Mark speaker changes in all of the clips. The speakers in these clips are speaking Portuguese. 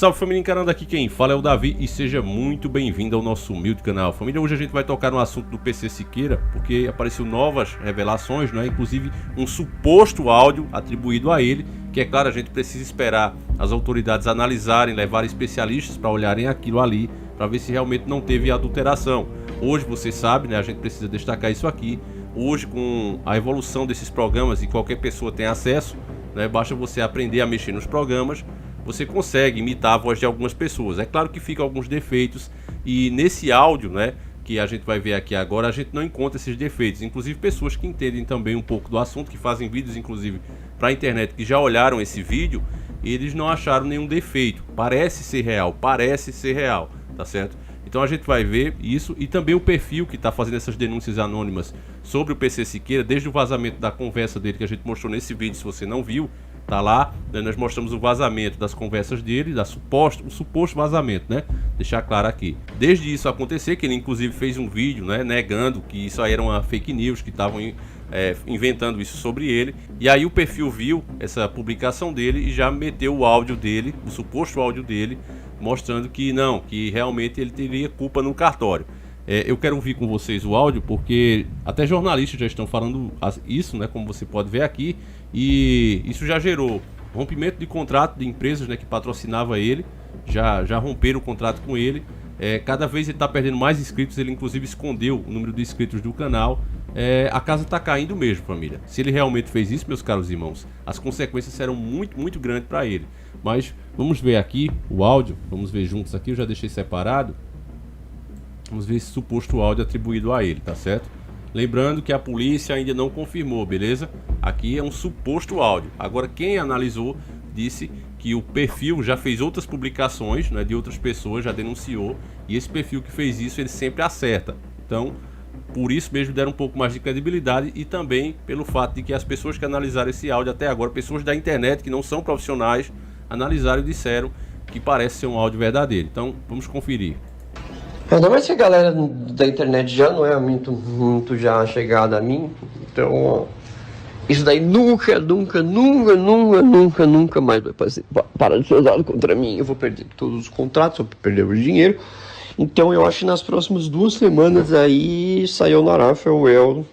Speaker 1: Salve família, encarando aqui quem fala é o Davi e seja muito bem-vindo ao nosso humilde canal. Família, hoje a gente vai tocar no assunto do PC Siqueira, porque apareceu novas revelações, né? Inclusive um suposto áudio atribuído a ele, que é claro, a gente precisa esperar as autoridades analisarem, levarem especialistas para olharem aquilo ali, para ver se realmente não teve adulteração. Hoje você sabe, né? A gente precisa destacar isso aqui. Hoje, com a evolução desses programas e qualquer pessoa tem acesso, né? Basta você aprender a mexer nos programas, você consegue imitar a voz de algumas pessoas. É claro que ficam alguns defeitos e nesse áudio, né, que a gente vai ver aqui agora, a gente não encontra esses defeitos. Inclusive pessoas que entendem também um pouco do assunto, que fazem vídeos inclusive para a internet, que já olharam esse vídeo, eles não acharam nenhum defeito. Parece ser real, tá certo? Então a gente vai ver isso e também o perfil que está fazendo essas denúncias anônimas sobre o PC Siqueira, desde o vazamento da conversa dele que a gente mostrou nesse vídeo, se você não viu, tá lá, né? Nós mostramos o vazamento das conversas dele, o suposto vazamento, né? Deixar claro aqui. Desde isso acontecer, que ele inclusive fez um vídeo, né, negando que isso aí era uma fake news, que estavam inventando isso sobre ele. E aí o perfil viu essa publicação dele e já meteu o áudio dele, o suposto áudio dele, mostrando que não, que realmente ele teria culpa no cartório. Eu quero ouvir com vocês o áudio, porque até jornalistas já estão falando isso, né, como você pode ver aqui, e isso já gerou rompimento de contrato de empresas, né, que patrocinava ele, já romperam o contrato com ele. Cada vez ele está perdendo mais inscritos, ele inclusive escondeu o número de inscritos do canal. A casa está caindo mesmo, família. Se ele realmente fez isso, meus caros irmãos, as consequências serão muito, muito grandes para ele. Mas vamos ver aqui o áudio, vamos ver juntos aqui, eu já deixei separado. Vamos ver esse suposto áudio atribuído a ele, tá certo? Lembrando que a polícia ainda não confirmou, beleza? Aqui é um suposto áudio. Agora, quem analisou disse que o perfil já fez outras publicações, né, de outras pessoas, já denunciou. E esse perfil que fez isso, ele sempre acerta. Então, por isso mesmo deram um pouco mais de credibilidade e também pelo fato de que as pessoas que analisaram esse áudio até agora, pessoas da internet que não são profissionais, analisaram e disseram que parece ser um áudio verdadeiro. Então, vamos conferir.
Speaker 2: Ainda mais que a galera da internet já não é muito já chegada a mim, então isso daí nunca mais vai parar de ser usado contra mim. Eu vou perder todos os contratos, vou perder o dinheiro. Então eu acho que nas próximas 2 semanas aí sayonara, farewell.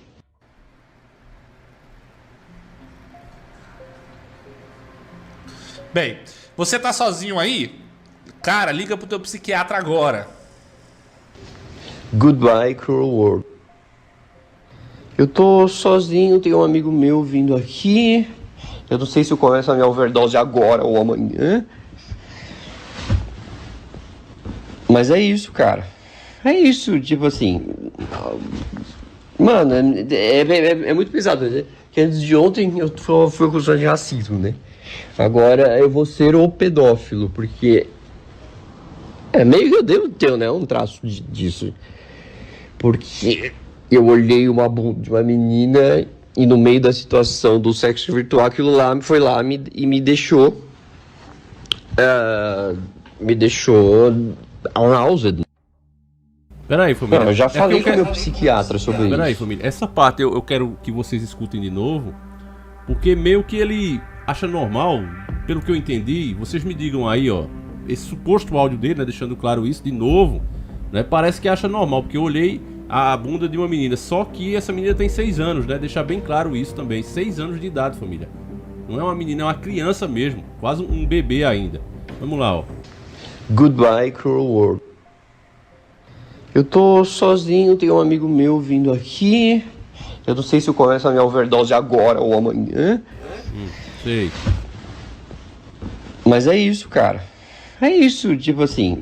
Speaker 3: Bem, você tá sozinho aí? Cara, liga pro teu psiquiatra agora.
Speaker 2: Goodbye, cruel world. Eu tô sozinho, tem um amigo meu vindo aqui. Eu não sei se eu começo a minha overdose agora ou amanhã. Mas é isso, cara. É isso, tipo assim. Mano, é muito pesado, né? Que antes de ontem eu fui acusado de racismo, né? Agora eu vou ser o pedófilo, porque meio que eu devo ter, né, um traço disso. Porque eu olhei uma bunda de uma menina e no meio da situação do sexo virtual, aquilo lá foi lá e me deixou aroused.
Speaker 1: Peraí, família.
Speaker 2: Eu já falei com o meu psiquiatra sobre isso.
Speaker 1: Peraí, família. Essa parte eu quero que vocês escutem de novo, porque meio que ele acha normal, pelo que eu entendi. Vocês me digam aí, ó, esse suposto áudio dele, né, deixando claro isso de novo, né, parece que acha normal, porque eu olhei a bunda de uma menina, só que essa menina tem 6 anos, né, deixar bem claro isso também, 6 anos de idade, família. Não é uma menina, é uma criança mesmo, quase um bebê ainda. Vamos lá, ó.
Speaker 2: Goodbye, cruel world. Eu tô sozinho, tem um amigo meu vindo aqui. Eu não sei se eu começo a minha overdose agora ou amanhã.
Speaker 1: Sei.
Speaker 2: Mas é isso, cara. É isso, tipo assim.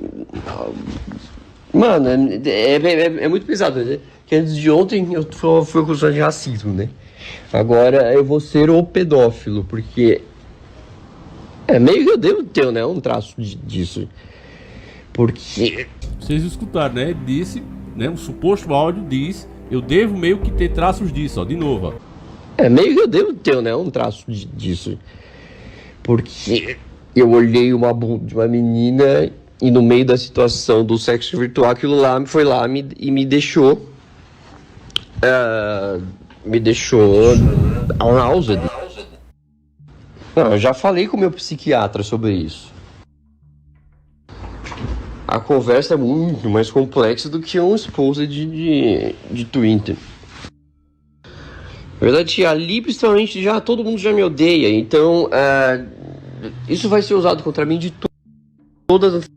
Speaker 2: Mano, é muito pesado, né? Que antes de ontem eu fui acusado de racismo, né? Agora eu vou ser o pedófilo, porque meio que eu devo ter, né, um traço disso. Porque
Speaker 1: vocês escutaram, né? Ele disse, né? Um suposto áudio diz: eu devo meio que ter traços disso, ó. De novo, ó.
Speaker 2: Meio que eu devo ter, né, um traço disso. Porque eu olhei uma bunda de uma menina e no meio da situação do sexo virtual, aquilo lá foi lá e me deixou aroused. Não, eu já falei com o meu psiquiatra sobre isso. a conversa é muito mais complexa do que um esposa de Twitter. Na verdade, ali principalmente já todo mundo já me odeia, então isso vai ser usado contra mim de todas as...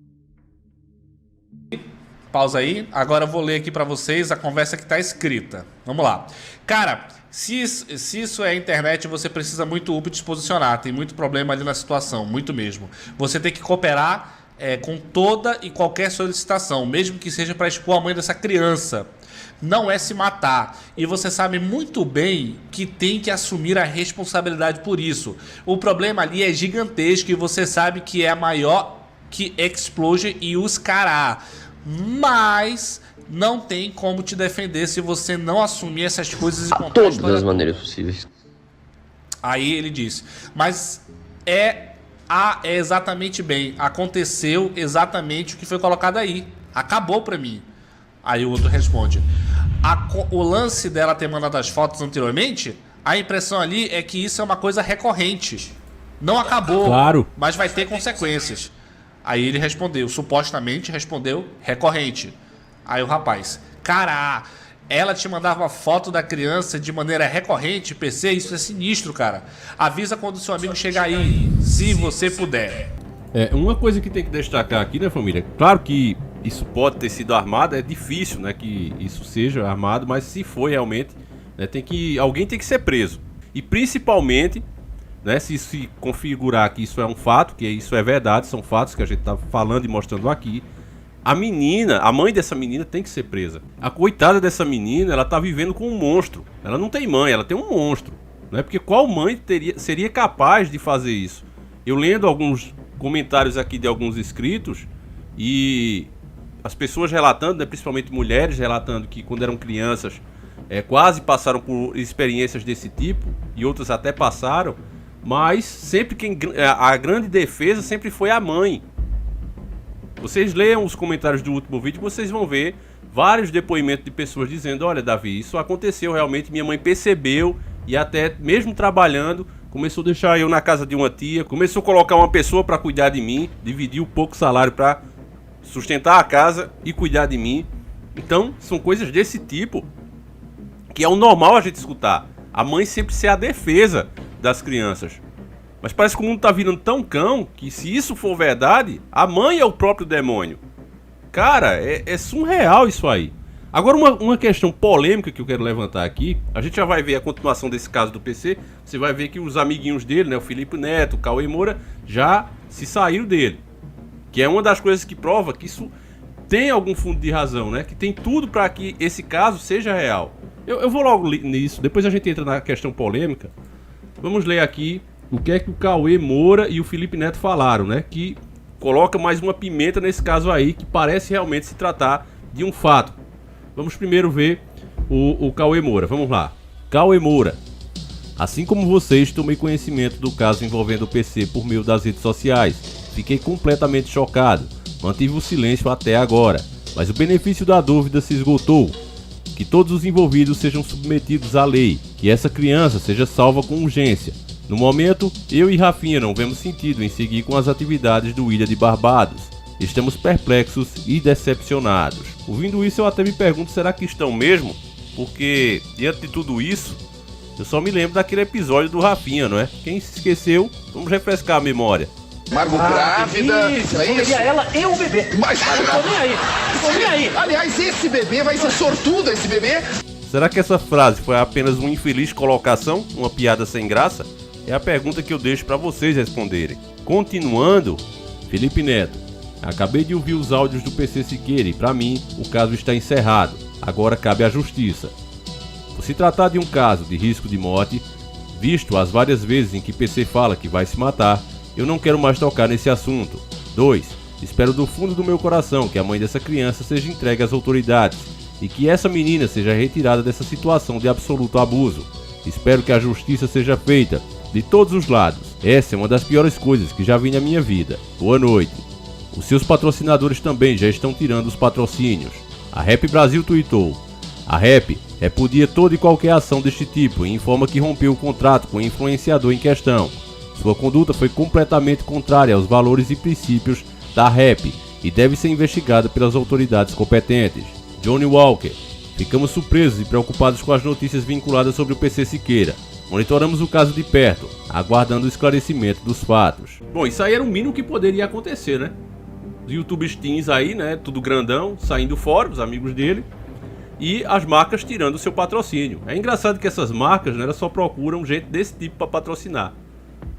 Speaker 3: Pausa aí. Agora eu vou ler aqui pra vocês a conversa que tá escrita. Vamos lá. Cara, se isso é internet, você precisa muito se posicionar. Tem muito problema ali na situação, muito mesmo. Você tem que cooperar com toda e qualquer solicitação, mesmo que seja para expor a mãe dessa criança. Não é se matar. E você sabe muito bem que tem que assumir a responsabilidade por isso. O problema ali é gigantesco e você sabe que é maior que Explosion e os Cará. Mas não tem como te defender se você não assumir essas coisas e contar
Speaker 2: todas as maneiras possíveis.
Speaker 3: Aí ele disse, mas é exatamente bem, aconteceu exatamente o que foi colocado aí, acabou pra mim. Aí o outro responde, o lance dela ter mandado as fotos anteriormente, a impressão ali é que isso é uma coisa recorrente, não acabou,
Speaker 1: claro,
Speaker 3: mas vai ter consequências. Aí ele respondeu, supostamente respondeu, recorrente. Aí o rapaz, cara, ela te mandava foto da criança de maneira recorrente, PC, isso é sinistro, cara. Avisa quando seu amigo chegar aí, se você puder.
Speaker 1: Uma coisa que tem que destacar aqui, né, família? Claro que isso pode ter sido armado, é difícil, né, que isso seja armado, mas se foi realmente, né, alguém tem que ser preso. E principalmente, né, se configurar que isso é um fato, que isso é verdade, são fatos que a gente tá falando e mostrando aqui, a mãe dessa menina tem que ser presa. A coitada dessa menina, ela tá vivendo com um monstro. Ela não tem mãe, ela tem um monstro, né? Porque qual mãe seria capaz de fazer isso? Eu lendo alguns comentários aqui de alguns inscritos e as pessoas relatando, né, principalmente mulheres relatando que quando eram crianças quase passaram por experiências desse tipo e outras até passaram. Mas sempre a grande defesa sempre foi a mãe. Vocês leiam os comentários do último vídeo, vocês vão ver vários depoimentos de pessoas dizendo, olha, Davi, isso aconteceu realmente, minha mãe percebeu e até mesmo trabalhando, começou a deixar eu na casa de uma tia, começou a colocar uma pessoa para cuidar de mim, dividir um pouco o salário para sustentar a casa e cuidar de mim. Então, são coisas desse tipo que é o normal a gente escutar. A mãe sempre ser a defesa das crianças. Mas parece que o mundo tá virando tão cão que se isso for verdade, a mãe é o próprio demônio. Cara, é surreal isso aí. Agora uma questão polêmica que eu quero levantar aqui. A gente já vai ver a continuação desse caso do PC. Você vai ver que os amiguinhos dele, né, o Felipe Neto, o Cauê Moura, já se saíram dele. Que é uma das coisas que prova que isso tem algum fundo de razão, né? Que tem tudo para que esse caso seja real. Eu vou logo nisso, depois a gente entra na questão polêmica. Vamos ler aqui o que é que o Cauê Moura e o Felipe Neto falaram, né? Que coloca mais uma pimenta nesse caso aí, que parece realmente se tratar de um fato. Vamos primeiro ver o Cauê Moura, vamos lá. Cauê Moura. Assim como vocês, tomei conhecimento do caso envolvendo o PC por meio das redes sociais. Fiquei completamente chocado. Mantive o silêncio até agora, mas o benefício da dúvida se esgotou. Que todos os envolvidos sejam submetidos à lei, que essa criança seja salva com urgência. No momento, eu e Rafinha não vemos sentido em seguir com as atividades do Ilha de Barbados. Estamos perplexos e decepcionados. Ouvindo isso, eu até me pergunto, será que estão mesmo? Porque, diante de tudo isso, eu só me lembro daquele episódio do Rafinha, não é? Quem se esqueceu, vamos refrescar a memória.
Speaker 4: Margot grávida,
Speaker 5: isso é isso? Ela e o bebê.
Speaker 4: Mas
Speaker 5: não tô nem aí, não tô nem aí.
Speaker 4: Aliás, esse bebê vai ser sortudo, esse bebê.
Speaker 1: Será que essa frase foi apenas uma infeliz colocação? Uma piada sem graça? É a pergunta que eu deixo para vocês responderem. Continuando, Felipe Neto. Acabei de ouvir os áudios do PC Siqueira e, para mim, o caso está encerrado. Agora cabe à justiça. Por se tratar de um caso de risco de morte, visto as várias vezes em que PC fala que vai se matar, eu não quero mais tocar nesse assunto. 2. Espero do fundo do meu coração que a mãe dessa criança seja entregue às autoridades e que essa menina seja retirada dessa situação de absoluto abuso. Espero que a justiça seja feita de todos os lados. Essa é uma das piores coisas que já vi na minha vida. Boa noite. Os seus patrocinadores também já estão tirando os patrocínios. A Rap Brasil tweetou: a Rap repudia toda e qualquer ação deste tipo e informa que rompeu o contrato com o influenciador em questão. Sua conduta foi completamente contrária aos valores e princípios da Rap e deve ser investigada pelas autoridades competentes. Johnny Walker: ficamos surpresos e preocupados com as notícias vinculadas sobre o PC Siqueira. Monitoramos o caso de perto, aguardando o esclarecimento dos fatos. Bom, isso aí era o mínimo que poderia acontecer, né? Os YouTubers teens aí, né? Tudo grandão, saindo fora, os amigos dele. E as marcas tirando o seu patrocínio. É engraçado que essas marcas, né, elas só procuram gente desse tipo para patrocinar.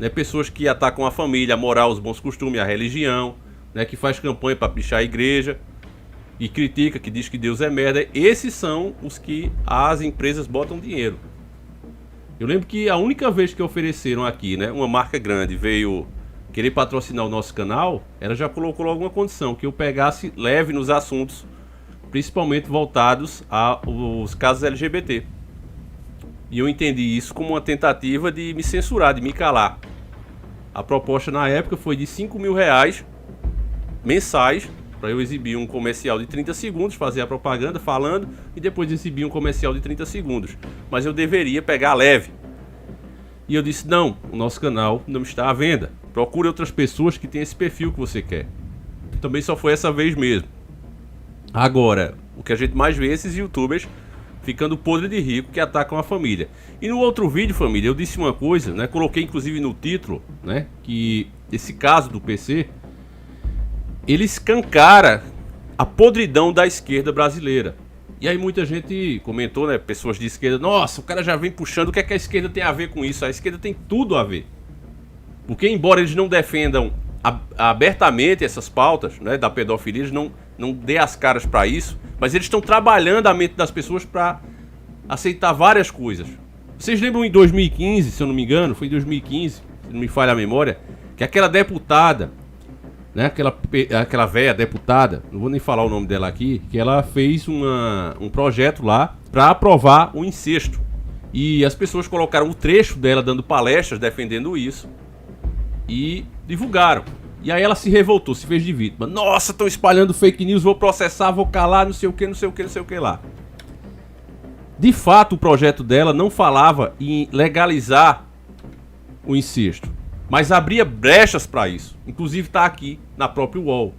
Speaker 1: Né? Pessoas que atacam a família, a moral, os bons costumes, a religião. Né? Que faz campanha para pichar a igreja. E critica, que diz que Deus é merda. Esses são os que as empresas botam dinheiro. Eu lembro que a única vez que ofereceram aqui, né, uma marca grande veio querer patrocinar o nosso canal, ela já colocou logo uma condição, que eu pegasse leve nos assuntos, principalmente voltados aos casos LGBT. E eu entendi isso como uma tentativa de me censurar, de me calar. A proposta na época foi de R$5.000 mensais, para eu exibir um comercial de 30 segundos, fazer a propaganda falando e depois exibir um comercial de 30 segundos. Mas eu deveria pegar leve. E eu disse: não, o nosso canal não está à venda. Procure outras pessoas que tenham esse perfil que você quer. Também só foi essa vez mesmo. Agora, o que a gente mais vê é esses youtubers ficando podre de rico que atacam a família. E no outro vídeo, família, eu disse uma coisa, né? Coloquei inclusive no título, né? Que esse caso do PC, ele escancara a podridão da esquerda brasileira. E aí muita gente comentou, né? Pessoas de esquerda: nossa, o cara já vem puxando, o que é que a esquerda tem a ver com isso? A esquerda tem tudo a ver. Porque embora eles não defendam abertamente essas pautas, né, da pedofilia, eles não dê as caras para isso, mas eles estão trabalhando a mente das pessoas para aceitar várias coisas. Vocês lembram em 2015, se eu não me engano, foi em 2015, se não me falha a memória, que aquela deputada, né, aquela velha deputada, não vou nem falar o nome dela aqui, que ela fez um projeto lá para aprovar o incesto. E as pessoas colocaram o trecho dela dando palestras defendendo isso e divulgaram. E aí ela se revoltou, se fez de vítima. Nossa, estão espalhando fake news, vou processar, vou calar, não sei o que, não sei o que, não sei o que lá. De fato, o projeto dela não falava em legalizar o incesto, mas abria brechas para isso. Inclusive está aqui na própria UOL.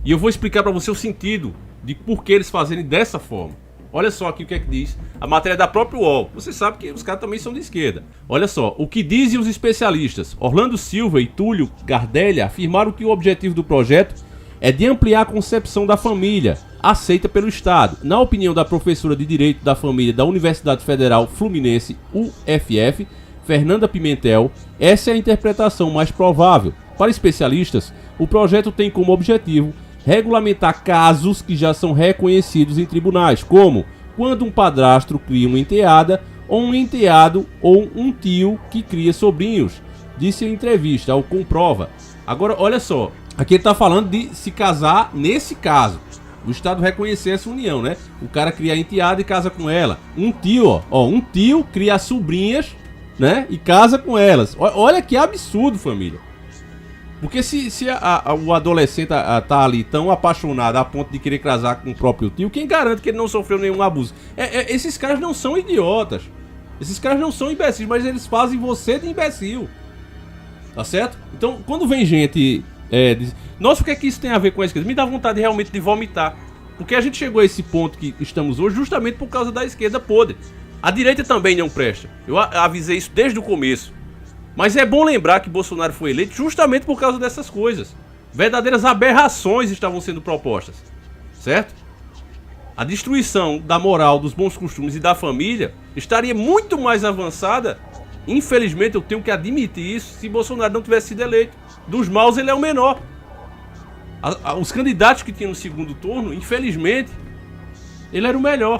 Speaker 1: E eu vou explicar para você o sentido de por que eles fazerem dessa forma. Olha só aqui o que é que diz a matéria da própria UOL. Você sabe que os caras também são de esquerda. Olha só, o que dizem os especialistas. Orlando Silva e Túlio Gardelha afirmaram que o objetivo do projeto é de ampliar a concepção da família aceita pelo Estado. Na opinião da professora de Direito da Família da Universidade Federal Fluminense, UFF, Fernanda Pimentel, essa é a interpretação mais provável. Para especialistas, o projeto tem como objetivo regulamentar casos que já são reconhecidos em tribunais, como quando um padrasto cria uma enteada, ou um enteado ou um tio que cria sobrinhos, disse em entrevista ao Comprova. Agora, olha só, aqui ele está falando de se casar nesse caso, o Estado reconhecer essa união, né? O cara cria a enteada e casa com ela. Um tio, um tio cria as sobrinhas, né? E casa com elas. Olha que absurdo, família. Porque se o adolescente tá ali tão apaixonado a ponto de querer casar com o próprio tio, quem garante que ele não sofreu nenhum abuso? Esses caras não são idiotas. Esses caras não são imbecis, mas eles fazem você de imbecil. Tá certo? Então, quando vem gente diz: nossa, o que é que isso tem a ver com a esquerda? Me dá vontade realmente de vomitar. Porque a gente chegou a esse ponto que estamos hoje justamente por causa da esquerda podre. A direita também não presta. Eu avisei isso desde o começo. Mas é bom lembrar que Bolsonaro foi eleito justamente por causa dessas coisas. Verdadeiras aberrações estavam sendo propostas, certo? A destruição da moral, dos bons costumes e da família estaria muito mais avançada, infelizmente eu tenho que admitir isso, se Bolsonaro não tivesse sido eleito. Dos maus ele é o menor. Os candidatos que tinham no segundo turno, infelizmente, ele era o melhor.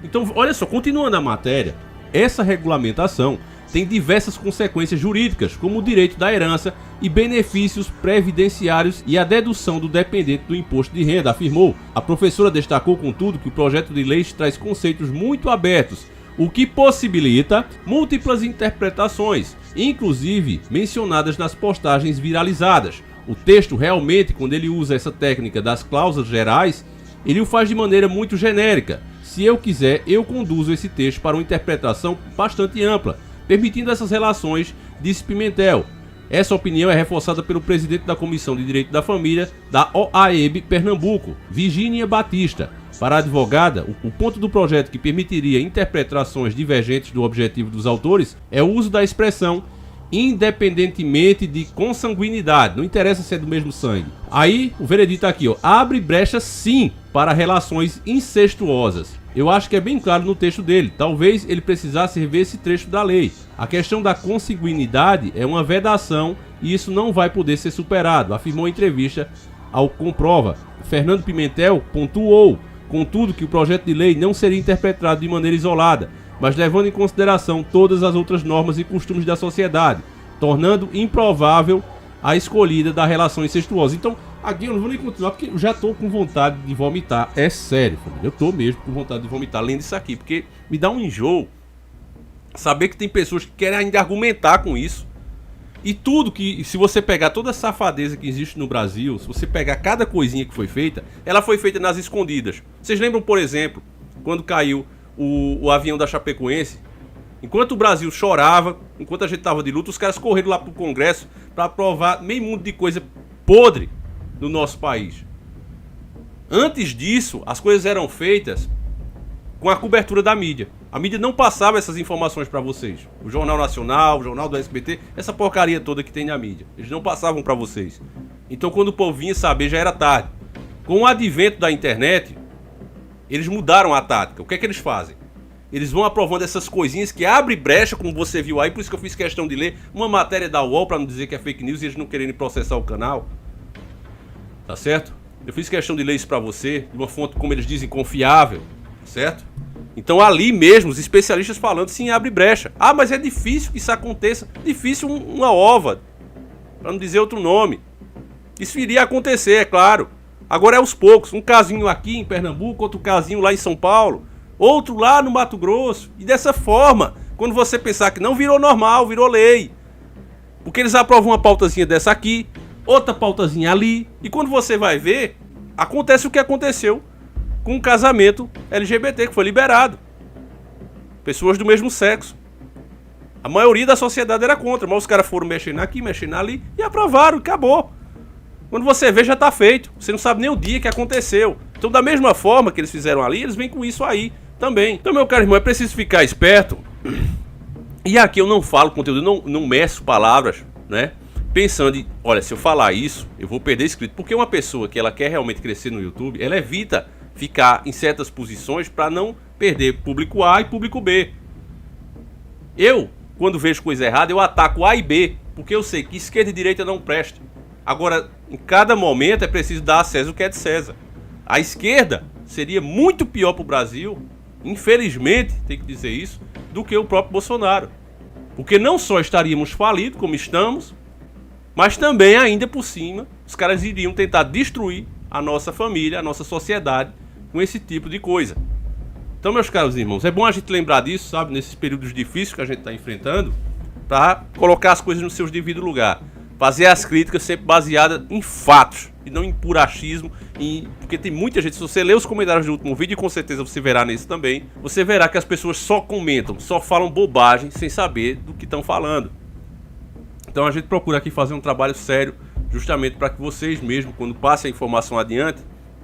Speaker 1: Então, olha só, continuando a matéria, essa regulamentação tem diversas consequências jurídicas, como o direito da herança e benefícios previdenciários e a dedução do dependente do imposto de renda, afirmou. A professora destacou, contudo, que o projeto de lei traz conceitos muito abertos, o que possibilita múltiplas interpretações, inclusive mencionadas nas postagens viralizadas. O texto realmente, quando ele usa essa técnica das cláusulas gerais, ele o faz de maneira muito genérica. Se eu quiser, eu conduzo esse texto para uma interpretação bastante ampla, permitindo essas relações, disse Pimentel. Essa opinião é reforçada pelo presidente da Comissão de Direito da Família da OAEB Pernambuco, Virgínia Batista. Para a advogada, o ponto do projeto que permitiria interpretações divergentes do objetivo dos autores é o uso da expressão independentemente de consanguinidade, não interessa se é do mesmo sangue. Aí o veredito aqui, ó, abre brecha sim para relações incestuosas. Eu acho que é bem claro no texto dele, talvez ele precisasse rever esse trecho da lei. A questão da consanguinidade é uma vedação e isso não vai poder ser superado, afirmou em entrevista ao Comprova. Fernando Pimentel pontuou, contudo, que o projeto de lei não seria interpretado de maneira isolada, mas levando em consideração todas as outras normas e costumes da sociedade, tornando improvável a escolhida da relação incestuosa. Então, aqui eu não vou nem continuar, porque eu já tô com vontade de vomitar. É sério, família. Eu tô mesmo com vontade de vomitar lendo isso aqui, porque me dá um enjoo saber que tem pessoas que querem ainda argumentar com isso. E tudo que, se você pegar toda a safadeza que existe no Brasil, se você pegar cada coisinha que foi feita, ela foi feita nas escondidas. Vocês lembram, por exemplo, quando caiu o avião da Chapecoense? Enquanto o Brasil chorava, enquanto a gente tava de luta, os caras correram lá pro Congresso para aprovar meio mundo de coisa podre do nosso país. Antes disso, as coisas eram feitas com a cobertura da mídia. A mídia não passava essas informações para vocês. O Jornal Nacional, o Jornal do SBT, essa porcaria toda que tem na mídia. Eles não passavam para vocês. Então quando o povo vinha saber, já era tarde. Com o advento da internet, eles mudaram a tática. O que é que eles fazem? Eles vão aprovando essas coisinhas que abrem brecha, como você viu aí. Por isso que eu fiz questão de ler uma matéria da UOL para não dizer que é fake news e eles não quererem processar o canal. Tá certo? Eu fiz questão de ler isso para você, de uma fonte, como eles dizem, confiável. Certo? Então ali mesmo, os especialistas falando, sim, abre brecha. Ah, mas é difícil que isso aconteça. Difícil uma ova, para não dizer outro nome. Isso iria acontecer, é claro. Agora é aos poucos. Um casinho aqui em Pernambuco, outro casinho lá em São Paulo, outro lá no Mato Grosso. E dessa forma, quando você pensar que não virou normal, virou lei. Porque eles aprovam uma pautazinha dessa aqui, outra pautazinha ali. E quando você vai ver, acontece o que aconteceu com um casamento LGBT que foi liberado. Pessoas do mesmo sexo. A maioria da sociedade era contra, mas os caras foram mexendo aqui, mexendo ali e aprovaram, acabou. Quando você vê, já tá feito. Você não sabe nem o dia que aconteceu. Então, da mesma forma que eles fizeram ali, eles vêm com isso aí também. Então, meu caro irmão, é preciso ficar esperto. E aqui eu não falo conteúdo, eu não meço palavras, né? Pensando em, olha, se eu falar isso, eu vou perder inscrito. Porque uma pessoa que ela quer realmente crescer no YouTube, ela evita ficar em certas posições para não perder público A e público B. Eu, quando vejo coisa errada, eu ataco A e B, porque eu sei que esquerda e direita não prestam. Agora, em cada momento é preciso dar a César o que é de César. A esquerda seria muito pior para o Brasil, infelizmente, tem que dizer isso, do que o próprio Bolsonaro. Porque não só estaríamos falidos, como estamos, mas também, ainda por cima, os caras iriam tentar destruir a nossa família, a nossa sociedade, com esse tipo de coisa. Então, meus caros irmãos, é bom a gente lembrar disso, sabe, nesses períodos difíceis que a gente está enfrentando, para colocar as coisas no seu devido lugar. Fazer as críticas sempre baseadas em fatos e não em puro achismo, porque tem muita gente, se você ler os comentários do último vídeo, e com certeza você verá nesse também, você verá que as pessoas só comentam, só falam bobagem sem saber do que estão falando. Então a gente procura aqui fazer um trabalho sério, justamente para que vocês mesmo, quando passem a informação adiante,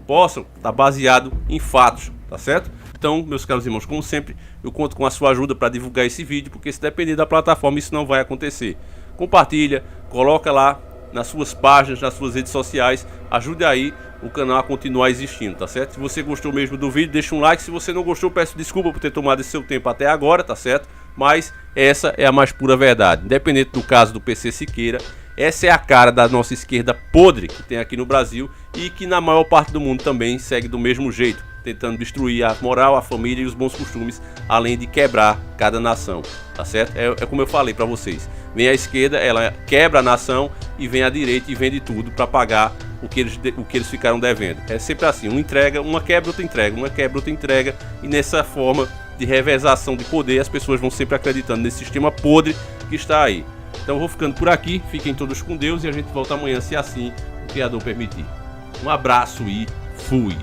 Speaker 1: possam estar baseado em fatos, tá certo? Então, meus caros irmãos, como sempre, eu conto com a sua ajuda para divulgar esse vídeo, porque se depender da plataforma, isso não vai acontecer. Compartilha, coloca lá nas suas páginas, nas suas redes sociais, ajude aí o canal a continuar existindo, tá certo? Se você gostou mesmo do vídeo, deixa um like. Se você não gostou, peço desculpa por ter tomado esse seu tempo até agora, tá certo? Mas essa é a mais pura verdade. Independente do caso do PC Siqueira, essa é a cara da nossa esquerda podre que tem aqui no Brasil e que na maior parte do mundo também segue do mesmo jeito, tentando destruir a moral, a família e os bons costumes, além de quebrar cada nação, tá certo? É como eu falei pra vocês, vem a esquerda, ela quebra a nação, e vem a direita e vende tudo pra pagar o que eles ficaram devendo. É sempre assim, uma entrega, uma quebra, outra entrega, uma quebra, outra entrega, e nessa forma de revezação de poder, as pessoas vão sempre acreditando nesse sistema podre que está aí. Então eu vou ficando por aqui, fiquem todos com Deus e a gente volta amanhã, se assim o Criador permitir. Um abraço e fui!